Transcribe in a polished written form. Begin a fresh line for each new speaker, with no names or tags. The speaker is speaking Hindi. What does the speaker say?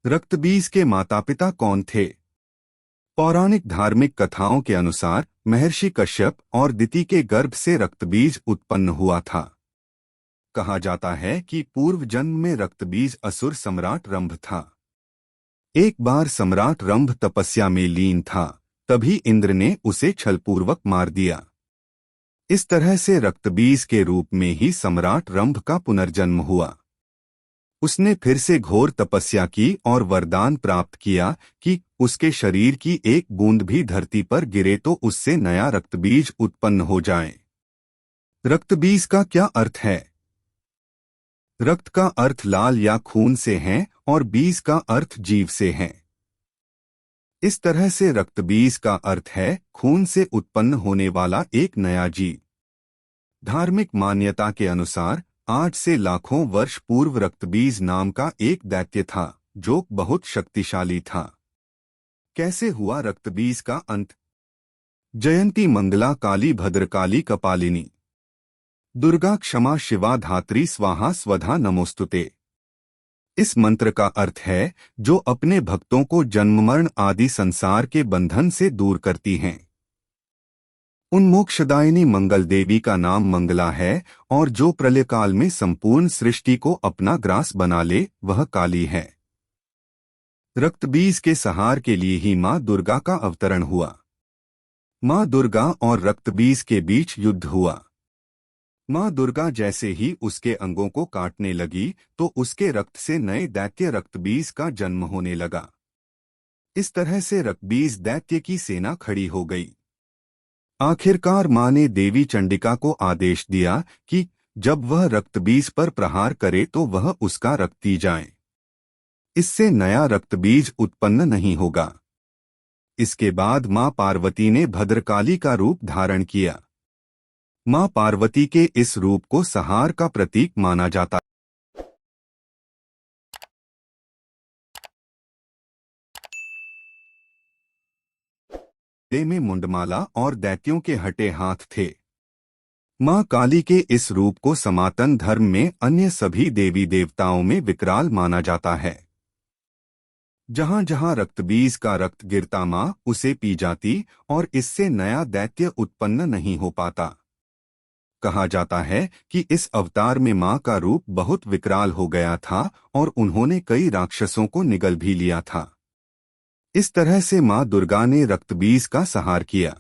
रक्तबीज के माता पिता कौन थे? पौराणिक धार्मिक कथाओं के अनुसार महर्षि कश्यप और दिति के गर्भ से रक्तबीज उत्पन्न हुआ था। कहा जाता है कि पूर्व जन्म में रक्तबीज असुर सम्राट रंभ था। एक बार सम्राट रंभ तपस्या में लीन था, तभी इंद्र ने उसे छलपूर्वक मार दिया। इस तरह से रक्तबीज के रूप में ही सम्राट रंभ का पुनर्जन्म हुआ। उसने फिर से घोर तपस्या की और वरदान प्राप्त किया कि उसके शरीर की एक बूंद भी धरती पर गिरे तो उससे नया रक्तबीज उत्पन्न हो जाए। रक्तबीज का क्या अर्थ है? रक्त का अर्थ लाल या खून से है और बीज का अर्थ जीव से है। इस तरह से रक्तबीज का अर्थ है खून से उत्पन्न होने वाला एक नया जीव। धार्मिक मान्यता के अनुसार आज से लाखों वर्ष पूर्व रक्तबीज नाम का एक दैत्य था जो बहुत शक्तिशाली था। कैसे हुआ रक्तबीज का अंत? जयंती मंगला काली भद्रकाली कपालिनी दुर्गा क्षमा शिवा धात्री स्वाहा स्वधा नमोस्तुते। इस मंत्र का अर्थ है जो अपने भक्तों को जन्म मरण आदि संसार के बंधन से दूर करती हैं। उन मोक्षदायिनी मंगल देवी का नाम मंगला है और जो प्रलयकाल में संपूर्ण सृष्टि को अपना ग्रास बना ले वह काली है। रक्तबीज के संहार के लिए ही मां दुर्गा का अवतरण हुआ। मां दुर्गा और रक्तबीज के बीच युद्ध हुआ। मां दुर्गा जैसे ही उसके अंगों को काटने लगी तो उसके रक्त से नए दैत्य रक्तबीज का जन्म होने लगा। इस तरह से रक्तबीज दैत्य की सेना खड़ी हो गई। आखिरकार मां ने देवी चंडिका को आदेश दिया कि जब वह रक्तबीज पर प्रहार करे तो वह उसका रक्त पी जाए। इससे नया रक्तबीज उत्पन्न नहीं होगा। इसके बाद मां पार्वती ने भद्रकाली का रूप धारण किया। मां पार्वती के इस रूप को संहार का प्रतीक माना जाता है। गले में मुंडमाला और दैत्यों के हटे हाथ थे। मां काली के इस रूप को सनातन धर्म में अन्य सभी देवी देवताओं में विकराल माना जाता है। जहां जहां रक्तबीज का रक्त गिरता मां उसे पी जाती और इससे नया दैत्य उत्पन्न नहीं हो पाता। कहा जाता है कि इस अवतार में मां का रूप बहुत विकराल हो गया था और उन्होंने कई राक्षसों को निगल भी लिया था। इस तरह से मां दुर्गा ने रक्तबीज का संहार किया।